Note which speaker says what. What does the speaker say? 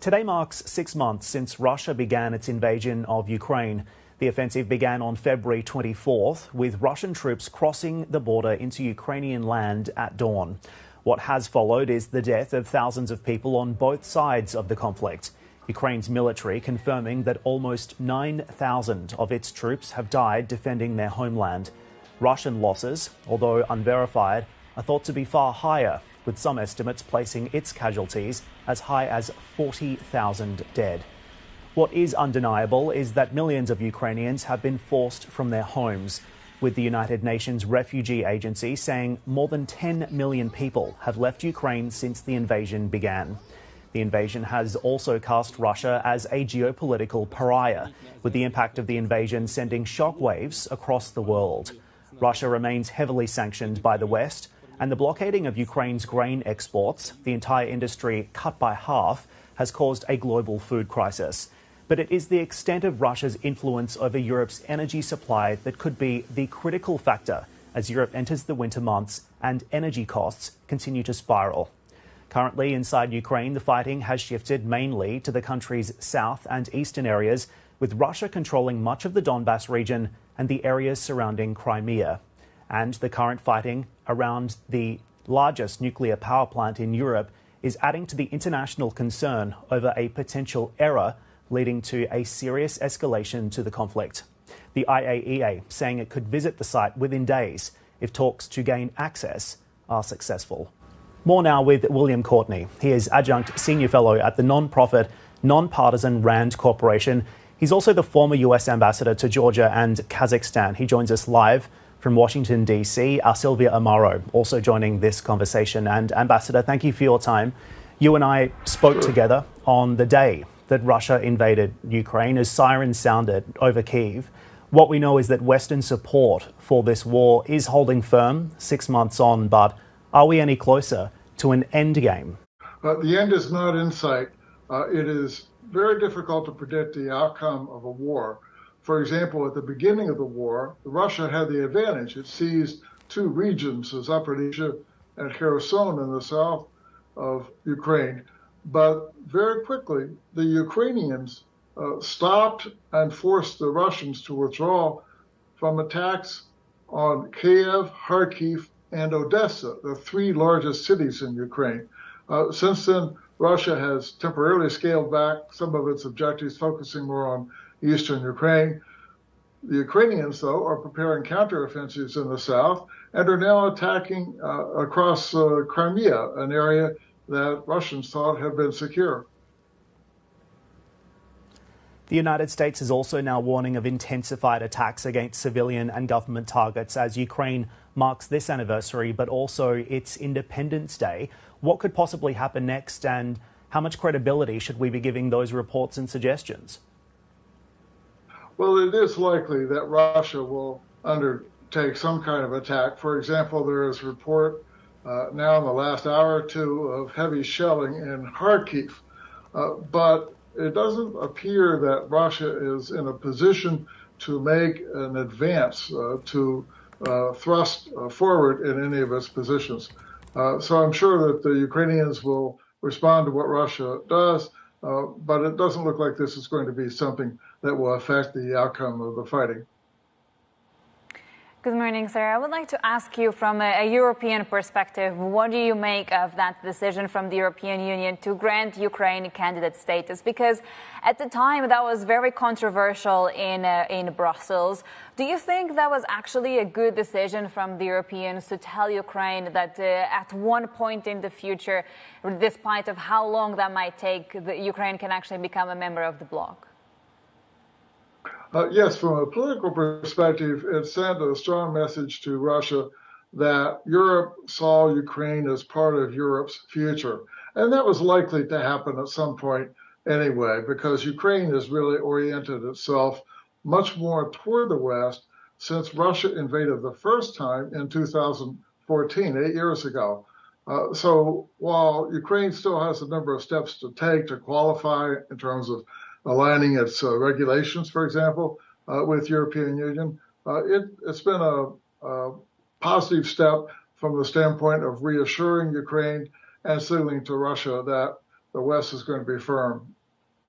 Speaker 1: Today marks 6 months since Russia began its invasion of Ukraine. The offensive began on February 24th, with Russian troops crossing the border into Ukrainian land at dawn. What has followed is the death of thousands of people on both sides of the conflict. Ukraine's military confirming that almost 9,000 of its troops have died defending their homeland. Russian losses, although unverified, are thought to be far higher, with some estimates placing its casualties as high as 40,000 dead. What is undeniable is that millions of Ukrainians have been forced from their homes, with the United Nations Refugee Agency saying more than 10 million people have left Ukraine since the invasion began. The invasion has also cast Russia as a geopolitical pariah, with the impact of the invasion sending shockwaves across the world. Russia remains heavily sanctioned by the West, and the blockading of Ukraine's grain exports, the entire industry cut by half, has caused a global food crisis. But it is the extent of Russia's influence over Europe's energy supply that could be the critical factor as Europe enters the winter months and energy costs continue to spiral. Currently, inside Ukraine, the fighting has shifted mainly to the country's south and eastern areas, with Russia controlling much of the Donbas region and the areas surrounding Crimea. And the current fighting around the largest nuclear power plant in Europe is adding to the international concern over a potential error leading to a serious escalation to the conflict. The IAEA saying it could visit the site within days if talks to gain access are successful. More now with William Courtney. He is Adjunct Senior Fellow at the non-profit, non-partisan RAND Corporation. He's also the former US Ambassador to Georgia and Kazakhstan. He joins us live from Washington, D.C., Sylvia Amaro, also joining this conversation. And Ambassador, thank you for your time. You and I spoke together on the day that Russia invaded Ukraine as sirens sounded over Kyiv. What we know is that Western support for this war is holding firm 6 months on, but are we any closer to an endgame?
Speaker 2: The end is not in sight. It is very difficult to predict the outcome of a war. For example, at the beginning of the war, Russia had the advantage. It seized two regions, Zaporizhzhia and Kherson in the south of Ukraine. But very quickly, the Ukrainians stopped and forced the Russians to withdraw from attacks on Kiev, Kharkiv, and Odessa, the three largest cities in Ukraine. Since then, Russia has temporarily scaled back some of its objectives, focusing more on eastern Ukraine. The Ukrainians, though, are preparing counteroffensives in the south and are now attacking across Crimea, an area that Russians thought had been secure.
Speaker 1: The United States is also now warning of intensified attacks against civilian and government targets as Ukraine marks this anniversary, but also its Independence Day. What could possibly happen next, and how much credibility should we be giving those reports and suggestions?
Speaker 2: Well, it is likely that Russia will undertake some kind of attack. For example, there is a report now in the last hour or two of heavy shelling in Kharkiv. But it doesn't appear that Russia is in a position to make an advance, to thrust forward in any of its positions. So I'm sure that the Ukrainians will respond to what Russia does, but it doesn't look like this is going to be something that will affect the outcome of the fighting.
Speaker 3: Good morning, sir. I would like to ask you from a European perspective, what do you make of that decision from the European Union to grant Ukraine candidate status? Because at the time that was very controversial in Brussels. Do you think that was actually a good decision from the Europeans to tell Ukraine that at one point in the future, despite of how long that might take, Ukraine can actually become a member of the bloc?
Speaker 2: Yes, from a political perspective, it sent a strong message to Russia that Europe saw Ukraine as part of Europe's future. And that was likely to happen at some point anyway, because Ukraine has really oriented itself much more toward the West since Russia invaded the first time in 2014, 8 years ago. So while Ukraine still has a number of steps to take to qualify in terms of aligning its regulations, for example, with European Union, it's been a positive step from the standpoint of reassuring Ukraine and signaling to Russia that the West is going to be firm